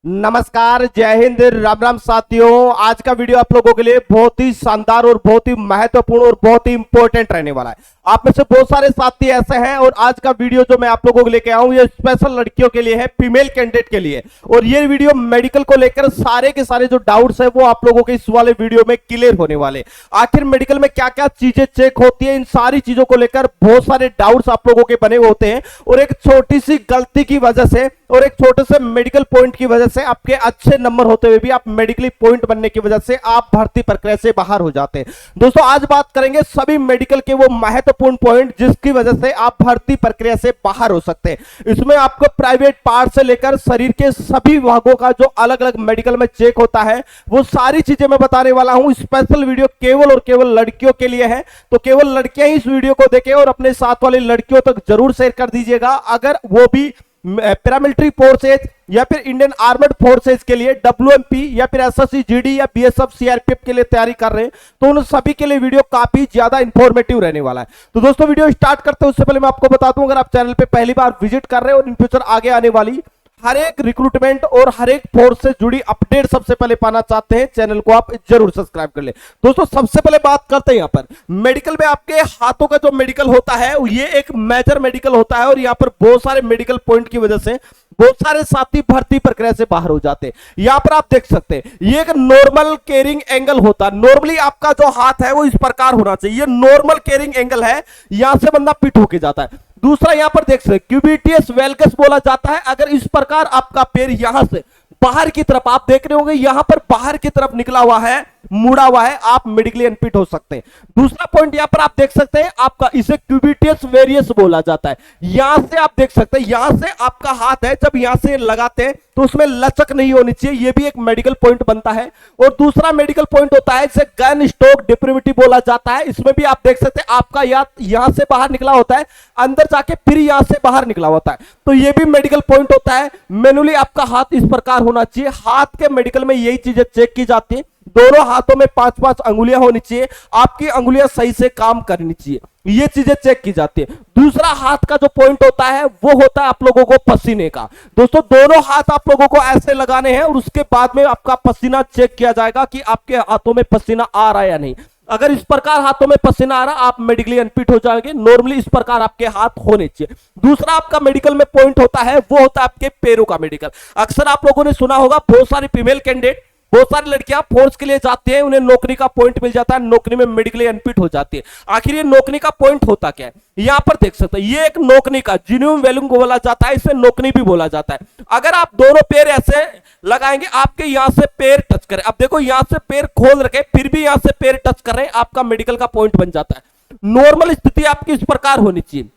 नमस्कार, जय हिंद, राम राम साथियों। आज का वीडियो आप लोगों के लिए बहुत ही शानदार और बहुत ही महत्वपूर्ण और बहुत ही इंपॉर्टेंट रहने वाला है। आप में से बहुत सारे साथी ऐसे हैं और आज का वीडियो जो मैं आप लोगों के लेके आऊं ये स्पेशल लड़कियों के लिए है, फीमेल कैंडिडेट के लिए। और ये वीडियो मेडिकल को लेकर सारे के सारे जो डाउट्स है वो आप लोगों के इस वाले वीडियो में क्लियर होने वाले। आखिर मेडिकल में क्या क्या चीजें चेक होती है, इन सारी चीजों को लेकर बहुत सारे डाउट्स आप लोगों के बने हुए होते हैं और एक छोटी सी गलती की वजह से और एक छोटे से मेडिकल पॉइंट की वजह से आपके अच्छे नंबर होते हुए भी आप मेडिकली पॉइंट बनने की वजह से आप भर्ती प्रक्रिया से बाहर हो जाते हैं। दोस्तों आज बात करेंगे सभी मेडिकल के वो महत्वपूर्ण पॉइंट जिसकी वजह से आप भर्ती प्रक्रिया से बाहर हो सकते हैं। इसमें आपको प्राइवेट पार्ट से लेकर शरीर के सभी भागों का जो अलग अलग मेडिकल में चेक होता है वो सारी चीजें मैं बताने वाला हूं। स्पेशल वीडियो केवल और केवल लड़कियों के लिए है, तो केवल लड़कियां ही इस वीडियो को देखें और अपने साथ वाली लड़कियों तक जरूर शेयर कर दीजिएगा। अगर वो भी पैरामिलिट्री फोर्सेज या फिर इंडियन आर्मड फोर्सेज के लिए डब्ल्यूएमपी या फिर एसएससी जीडी या बीएसएफ सीआरपीएफ के लिए तैयारी कर रहे हैं तो उन सभी के लिए वीडियो काफी ज्यादा इंफॉर्मेटिव रहने वाला है। तो दोस्तों वीडियो स्टार्ट करते हैं उससे पहले मैं आपको बता दूं, अगर आप चैनल पे पहली बार विजिट कर रहे हैं और इन फ्यूचर आगे आने वाली हर एक रिक्रूटमेंट और हर एक फोर्स से जुड़ी अपडेट सबसे पहले पाना चाहते हैं, चैनल को आप जरूर सब्सक्राइब कर ले। दोस्तों सबसे पहले बात करते हैं यहाँ पर मेडिकल में आपके हाथों का जो मेडिकल होता है ये एक मेजर मेडिकल होता है और यहाँ पर बहुत सारे मेडिकल पॉइंट की वजह से बहुत सारे साथी भर्ती प्रक्रिया से बाहर हो जाते हैं। यहां पर आप देख सकते हैं ये एक नॉर्मल कैरिंग एंगल होता है। नॉर्मली आपका जो हाथ है वो इस प्रकार होना चाहिए, ये नॉर्मल कैरिंग एंगल है, यहां से बंदा पिट होके जाता है। दूसरा यहां पर देख सकते क्यूबिटियस वेल्गस बोला जाता है। अगर इस प्रकार आपका पैर यहां से बाहर की तरफ आप देख रहे होंगे यहां पर बाहर की तरफ निकला हुआ है, मुड़ा हुआ है, आप मेडिकली अनफिट हो सकते हैं। दूसरा पॉइंट यहां पर आप देख सकते हैं आपका इसे क्यूबिटियस वेरियस बोला जाता है। यहां से आप देख सकते हैं यहां से आपका हाथ है जब यहां से लगाते हैं तो उसमें लचक नहीं होनी चाहिए, यह भी एक मेडिकल पॉइंट बनता है। और दूसरा मेडिकल पॉइंट होता है इसे गन स्टॉक डिप्रिविटी बोला जाता है। इसमें भी आप देख सकते हैं आपका यहां से बाहर निकला होता है, अंदर जाके फिर यहां से बाहर निकला होता है, तो यह भी मेडिकल पॉइंट होता है। मैनुअली आपका हाथ इस प्रकार होना चाहिए। हाथ के मेडिकल में यही चीजें चेक की जाती है। दोनों हाथों में 5-5 अंगुलियां होनी चाहिए, आपकी अंगुलियां सही से काम करनी चाहिए, ये चीजें चेक की जाती है। दूसरा हाथ का जो पॉइंट होता है वो होता है आप लोगों को पसीने का। दोस्तों दोनों हाथ आप लोगों को ऐसे लगाने हैं और उसके बाद में आपका पसीना चेक किया जाएगा कि आपके हाथों में पसीना आ रहा है या नहीं। अगर इस प्रकार हाथों में पसीना आ रहा आप मेडिकली अनफिट हो जाएंगे। नॉर्मली इस प्रकार आपके हाथ होने चाहिए। दूसरा आपका मेडिकल में पॉइंट होता है वो होता है आपके पैरों का मेडिकल। अक्सर आप लोगों ने सुना होगा बहुत सारी फीमेल कैंडिडेट, बहुत सारी लड़कियां फोर्स के लिए जाती हैं, उन्हें नौकरी का पॉइंट मिल जाता है, नौकरी में मेडिकली अनफिट हो जाती है। आखिर ये नौकरी का पॉइंट होता क्या है यहां पर देख सकते हैं, ये एक नौकरी का जिन्यूम वेलुम बोला जाता है, इसे नौकरी भी बोला जाता है। अगर आप दोनों पैर ऐसे लगाएंगे आपके यहां से पैर टच करें, अब देखो यहां से पैर खोल रखे फिर भी यहां से पैर टच कर रहे हैं, आपका मेडिकल का पॉइंट बन जाता है। नॉर्मल स्थिति आपकी इस प्रकार होनी चाहिए,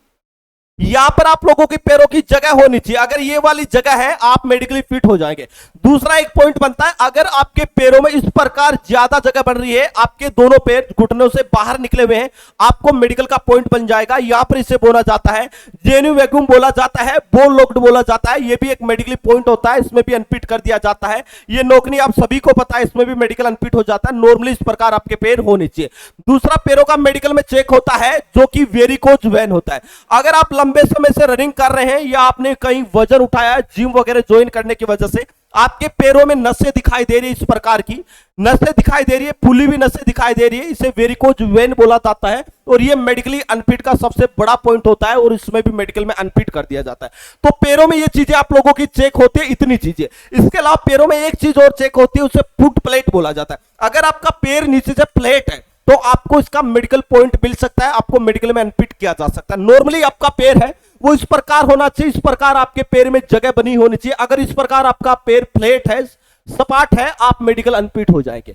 यहां पर आप लोगों के पैरों की जगह होनी चाहिए। अगर ये वाली जगह है आप मेडिकली फिट हो जाएंगे। दूसरा एक पॉइंट बनता है अगर आपके पैरों में इस प्रकार ज्यादा जगह बन रही है, आपके दोनों पैर घुटनों से बाहर निकले हुए हैं, आपको मेडिकल का पॉइंट बन जाएगा। यहां पर इसे बोला जाता है जेन्यू वैक्यूम बोला जाता है, बोन लॉक्ड बोला जाता है, यह भी एक मेडिकली पॉइंट होता है, इसमें भी अनफिट कर दिया जाता है। ये नौकरी आप सभी को पता है, इसमें भी मेडिकल अनफिट हो जाता है। नॉर्मली इस प्रकार आपके पैर होने चाहिए। दूसरा पैरों का मेडिकल में चेक होता है जो कि वेरिकोज वेन होता है। अगर आप लंबे समय से रनिंग कर रहे हैं या आपने कहीं वजन उठाया है, जिम वगैरह ज्वाइन करने की वजह से आपके पैरों में नसें दिखाई दे रही है, इस प्रकार की नसें दिखाई दे रही है, फूली हुई नसें दिखाई दे रही है, इसे वेरिकोज वेन बोला जाता है और ये मेडिकली अनफिट का सबसे बड़ा पॉइंट होता है और इसमें भी मेडिकल में अनफिट कर दिया जाता है। तो पैरों में ये चीजें आप लोगों की चेक होती है, इतनी चीजें। इसके अलावा पैरों में एक चीज और चेक होती है, उसे फुट प्लेट बोला जाता है। अगर आपका पैर नीचे से प्लेट है तो आपको इसका मेडिकल पॉइंट मिल सकता है, आपको मेडिकल में अनफिट किया जा सकता है। नॉर्मली आपका पैर है वो इस प्रकार होना चाहिए, इस प्रकार आपके पैर में जगह बनी होनी चाहिए। अगर इस प्रकार आपका पैर फ्लैट है, सपाट है, आप मेडिकल अनफिट हो जाएंगे।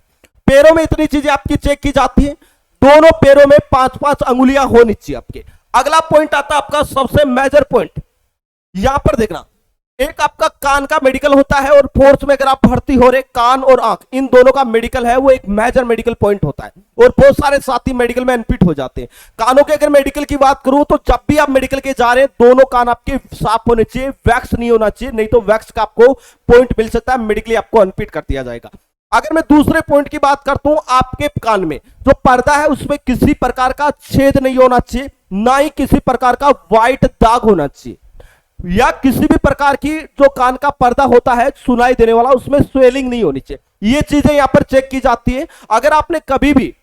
पैरों में इतनी चीजें आपकी चेक की जाती है। दोनों पैरों में 5-5 अंगुलियां होनी चाहिए आपके। अगला पॉइंट आता है आपका सबसे मेजर पॉइंट, यहां पर देखना एक आपका कान का मेडिकल होता है और फोर्स में अगर आप भर्ती हो रहे कान और आंख इन दोनों का मेडिकल है वो एक मेजर मेडिकल पॉइंट होता है और बहुत सारे साथी मेडिकल में अनफिट हो जाते हैं। कानों के अगर मेडिकल की बात करूं तो जब भी आप मेडिकल के जा रहे हैं दोनों कान आपके साफ होने चाहिए, वैक्स नहीं होना चाहिए, नहीं तो वैक्स का आपको पॉइंट मिल सकता है, मेडिकली आपको अनफिट कर दिया जाएगा। अगर मैं दूसरे पॉइंट की बात करता हूं, आपके कान में जो पर्दा है उसमें किसी प्रकार का छेद नहीं होना चाहिए, ना ही किसी प्रकार का व्हाइट दाग होना चाहिए। या किसी भी प्रकार की जो कान का पर्दा होता है सुनाई देने वाला, उसमें स्वेलिंग नहीं होनी चाहिए। ये चीजें यहां पर चेक की जाती है। अगर आपने कभी भी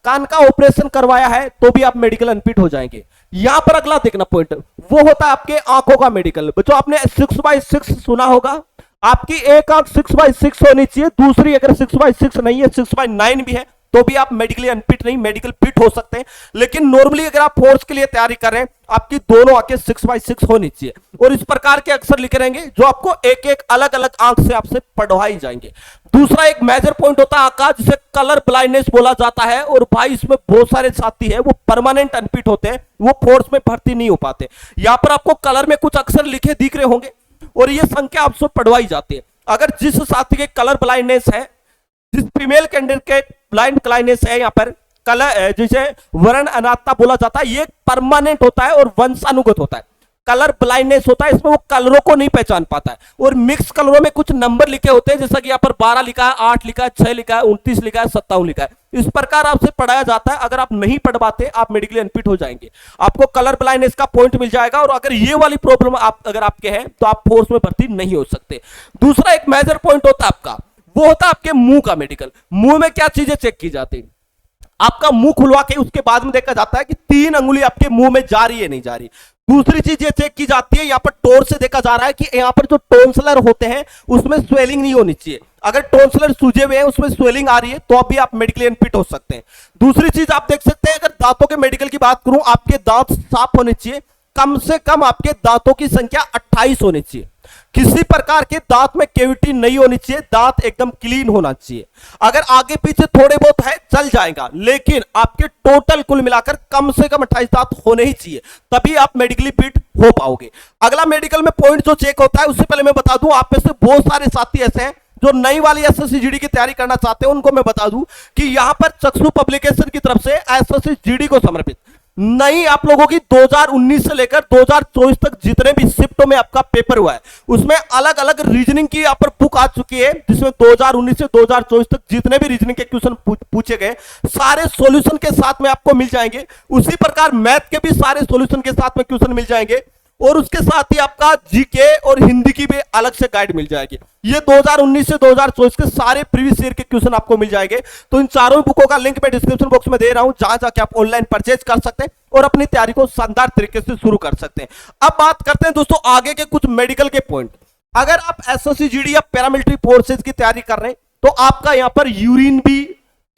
कान का ऑपरेशन करवाया है तो भी आप मेडिकल अनफिट हो जाएंगे। यहां पर अगला देखना पॉइंट वो होता है आपके आंखों का मेडिकल। जो आपने 6/6 सुना होगा, आपकी एक आंख 6/6 होनी चाहिए, दूसरी अगर 6/6 नहीं है, 6/9 भी है, तो भी आप मेडिकली अनफिट नहीं, मेडिकल फिट हो सकते हैं। लेकिन नॉर्मली अगर आप फोर्स के लिए तैयारी कर रहे हैं, आपकी दोनों आंखें 6/6 होनी चाहिए। और इस प्रकार के अक्षर लिखे रहेंगे जो आपको एक एक अलग अलग आंख से आपसे पढ़वाई जाएंगे। दूसरा एक मेजर पॉइंट होता है आंख का, जिसे कलर ब्लाइंडनेस बोला जाता है। और भाई इसमें बहुत सारे साथी है वो परमानेंट अनफिट होते हैं, वो फोर्स में भर्ती नहीं हो पाते। यहां पर आपको कलर में कुछ अक्षर लिखे दिख रहे होंगे और ये संख्या आपसे पढ़वाई जाती है। अगर जिस साथी के कलर ब्लाइंडनेस है, जिस फीमेल कैंडिडेट के ब्लाइंड ब्लाइंडनेस है, यहाँ पर कलर जिसे वर्ण अनाथता बोला जाता है, ये परमानेंट होता है और वंशानुगत होता है। कलर ब्लाइंडनेस होता है, इसमें वो कलरों को नहीं पहचान पाता है। और मिक्स कलरों में कुछ नंबर लिखे होते हैं, जैसा कि यहाँ पर 12 लिखा है, 8 लिखा है, 6 लिखा है, 29 लिखा है, 57 लिखा है। इस प्रकार आपसे पढ़ाया जाता है। अगर आप नहीं पढ़ पाते, आप मेडिकली अनफिट हो जाएंगे। आपको कलर ब्लाइंडनेस का पॉइंट मिल जाएगा। और अगर ये वाली प्रॉब्लम अगर आपके है तो आप फोर्स में भर्ती नहीं हो सकते। दूसरा एक मेजर पॉइंट होता है आपका, वो होता है आपके मुंह का मेडिकल। मुंह में क्या चीजें चेक की जाती है, आपका मुंह खुलवा के उसके बाद में देखा जाता है कि 3 अंगुली आपके मुंह में जा रही है नहीं जा रही। दूसरी चीज ये चेक की जाती है, यहां पर टोर से देखा जा रहा है कि यहां पर जो टोन्सलर होते हैं उसमें स्वेलिंग नहीं होनी चाहिए। अगर टोन्सलर सूजे हुए हैं, उसमें स्वेलिंग आ रही है, तो अभी आप मेडिकली अनफिट हो सकते हैं। दूसरी चीज आप देख सकते हैं, अगर दांतों के मेडिकल की बात करूं, आपके दांत साफ होने चाहिए। कम से कम आपके दांतों की संख्या 28 होनी चाहिए। किसी प्रकार के दांत में कैविटी नहीं होनी चाहिए, दांत एकदम क्लीन होना चाहिए। अगर आगे पीछे थोड़े बहुत है चल जाएगा, लेकिन आपके टोटल कुल मिलाकर कम से कम 28 दांत होने ही चाहिए, तभी आप मेडिकली फिट हो पाओगे। अगला मेडिकल में पॉइंट जो चेक होता है, उससे पहले मैं बता दूं, आप में से बहुत सारे साथी ऐसे हैं जो नई वाली एसएससी जीडी की तैयारी करना चाहते हैं। उनको मैं बता दूं कि यहां पर चक्षु पब्लिकेशन की तरफ से एसएससी जीडी को समर्पित नई आप लोगों की 2019 से लेकर 2024 तक जितने भी शिफ्टों में आपका पेपर हुआ है, उसमें अलग अलग रीजनिंग की यहाँ पर बुक आ चुकी है, जिसमें 2019 से 2024 तक जितने भी रीजनिंग के क्वेश्चन पूछे गए, सारे सॉल्यूशन के साथ में आपको मिल जाएंगे। उसी प्रकार मैथ के भी सारे सॉल्यूशन के साथ में क्वेश्चन मिल जाएंगे। और उसके साथ ही आपका जीके और हिंदी की भी अलग से गाइड मिल जाएगी। ये 2019 से 2024 के सारे प्रीवियस ईयर के क्वेश्चन आपको मिल जाएंगे। तो इन चारों बुकों का लिंक मैं डिस्क्रिप्शन बॉक्स में दे रहा हूं, जहां जाके आप ऑनलाइन परचेज कर सकते हैं और अपनी तैयारी को शानदार तरीके से शुरू कर सकते हैं। अब बात करते हैं दोस्तों आगे के कुछ मेडिकल के पॉइंट। अगर आप एसएससी जीडी या पैरामिलिट्री फोर्सेज की तैयारी कर रहे हैं, तो आपका यहां पर यूरिन भी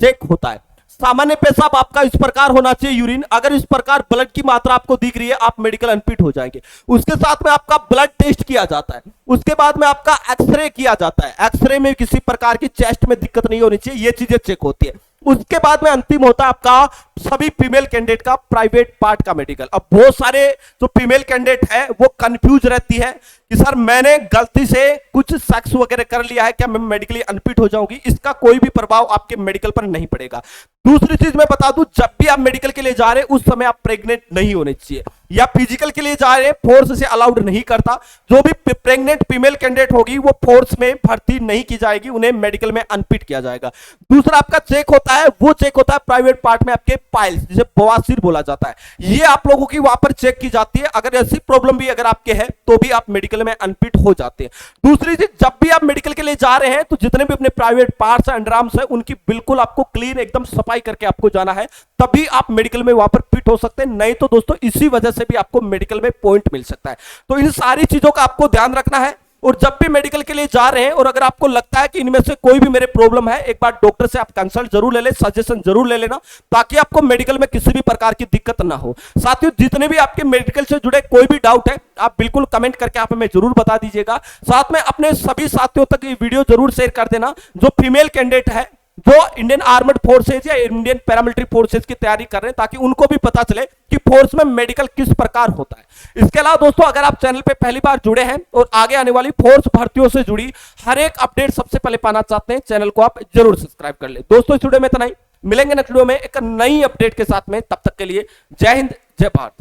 चेक होता है। सामान्य पेशाब आपका इस प्रकार होना चाहिए यूरिन। अगर इस प्रकार ब्लड की मात्रा आपको दिख रही है, आप मेडिकल अनफिट हो जाएंगे। उसके साथ में आपका ब्लड टेस्ट किया जाता है, उसके बाद में आपका एक्सरे किया जाता है। एक्सरे में किसी प्रकार की चेस्ट में दिक्कत नहीं होनी चाहिए, ये चीजें चेक होती है। उसके बाद में अंतिम होता है आपका सभी फीमेल कैंडिडेट का प्राइवेट पार्ट का मेडिकल। अब बहुत सारे जो फीमेल कैंडिडेट है वो कंफ्यूज रहती है कि सर मैंने गलती से कुछ सेक्स वगैरह कर लिया है, क्या मैं मेडिकली अनफिट हो जाऊंगी? इसका कोई भी प्रभाव आपके मेडिकल पर नहीं पड़ेगा। दूसरी चीज मैं बता दूं, जब भी आप मेडिकल के लिए जा रहे हैं उस समय आप प्रेग्नेंट नहीं होने चाहिए, या फिजिकल के लिए जा रहे हैं फोर्स से अलाउड नहीं करता। जो भी प्रेग्नेंट फीमेल कैंडिडेट होगी वो फोर्स में भर्ती नहीं की जाएगी, उन्हें मेडिकल में अनफिट किया जाएगा। दूसरा आपका चेक होता है, वो चेक होता है प्राइवेट पार्ट में आपके पाइल्स, जिसे बवासीर बोला जाता है। ये आप लोगों की वहां पर चेक की जाती है। अगर ऐसी प्रॉब्लम भी अगर आपके है तो भी आप मेडिकल में अनफिट हो जाते हैं। दूसरी चीज, जब भी आप मेडिकल के लिए जा रहे हैं तो जितने भी अपने प्राइवेट पार्ट्स है, अंडरआर्म्स है, उनकी बिल्कुल आपको क्लीन एकदम सफाई करके आपको जाना है, तभी आप मेडिकल में वहां पर फिट हो सकते हैं। नहीं तो दोस्तों इसी वजह से भी आपको मेडिकल में पॉइंट मिल सकता है। तो इन सारी चीजों का आपको ध्यान रखना है। और जब भी मेडिकल के लिए जा रहे हैं और अगर आपको लगता है कि इनमें से कोई भी मेरे प्रॉब्लम है, एक बार डॉक्टर से आप कंसल्ट जरूर ले लें, सजेशन जरूर ले लेना, ताकि आपको मेडिकल में किसी भी प्रकार की दिक्कत ना हो। साथियों, जितने भी आपके मेडिकल से जुड़े कोई भी डाउट है, आप बिल्कुल कमेंट करके आप हमें जरूर बता दीजिएगा। साथ में अपने सभी साथियों तक ये वीडियो जरूर शेयर कर देना जो फीमेल कैंडिडेट है, जो इंडियन आर्मड फोर्सेज या इंडियन पैरामिलिट्री फोर्सेज की तैयारी कर रहे हैं, ताकि उनको भी पता चले कि फोर्स में मेडिकल किस प्रकार होता है। इसके अलावा दोस्तों, अगर आप चैनल पे पहली बार जुड़े हैं और आगे आने वाली फोर्स भर्तियों से जुड़ी हर एक अपडेट सबसे पहले पाना चाहते हैं, चैनल को आप जरूर सब्सक्राइब कर ले। दोस्तों इस वीडियो में इतना ही, मिलेंगे नेक्स्ट वीडियो में एक नई अपडेट के साथ में। तब तक के लिए जय हिंद, जय भारत।